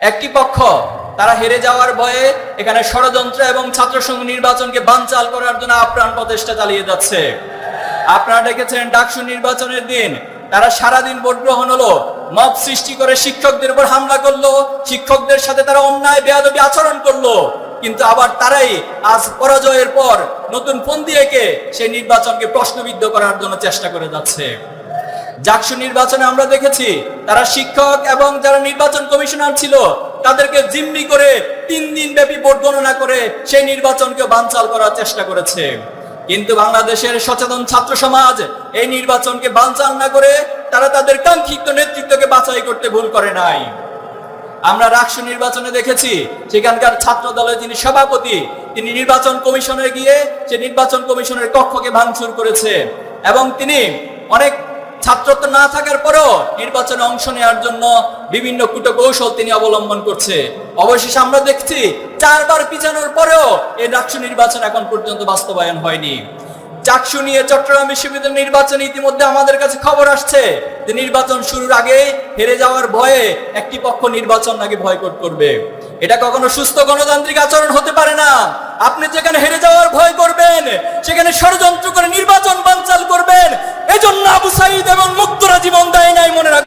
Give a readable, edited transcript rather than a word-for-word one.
একটি পক্ষ তারা হেরে যাওয়ার ভয়ে এখানে ষড়যন্ত্র এবং ছাত্র সংঘ নির্বাচনকে বানচাল করার জন্য আপ্রাণ প্রচেষ্টা চালিয়ে যাচ্ছে। আপনারা দেখেছেন ডাকসু নির্বাচনের দিন তারা সারাদিন ভোট গ্রহণ হলো, মব সৃষ্টি করে শিক্ষকদের উপর হামলা করলো, শিক্ষকদের সাথে তারা অন্যায় বেয়াদবি আচরণ করলো, কিন্তু আবার তারাই আজ পরাজয়ের পর নতুন ফন্দি এঁকে সেই নির্বাচনকে প্রশ্নবিদ্ধ করার জন্য চেষ্টা করে যাচ্ছে। ডাকসু নির্বাচনে আমরা দেখেছি তারা শিক্ষক এবং যারা নির্বাচন কমিশনার ছিল তাদেরকে জিম্মি করে 3 দিন ব্যাপী ভোট গণনা করে সেই নির্বাচনকে বানচাল করার চেষ্টা করেছে। কিন্তু বাংলাদেশের সচেতন ছাত্র সমাজ এই নির্বাচনকে বানচাল না করে তারা তাদের কাঙ্ক্ষিত নেতৃত্বকে বাছাই করতে ভুল করে নাই। আমরা ডাকসু নির্বাচনে দেখেছি সেখানকার ছাত্র দলের যিনি সভাপতি তিনি নির্বাচন কমিশনে গিয়ে সে নির্বাচন কমিশনের কক্ষকে ভাঙচুর করেছে এবং তিনি অনেক ছাত্রত্ব না থাকার পরেও নির্বাচনে অংশ নেওয়ার জন্য বিভিন্ন কূটকৌশল তিনি অবলম্বন করছে। অবশেষে আমরা দেখছি 4 বার পিছানোর পরেও এই ডাকসু নির্বাচন এখন পর্যন্ত বাস্তবায়ন হয়নি। ডাকসু নিয়ে চট্টগ্রাম বিশ্ববিদ্যালয় নির্বাচনে ইতিমধ্যে আমাদের কাছে খবর আসছে যে নির্বাচন শুরুর আগে হেরে যাওয়ার ভয়ে একটি পক্ষ নির্বাচন নাকি বয়কট করবে। এটা কখনো সুস্থ গণতান্ত্রিক আচরণ হতে পারে না। আপনি যেখানে হেরে যাওয়ার ভয় করবেন সেখানে ষড়যন্ত্র করে নির্বাচন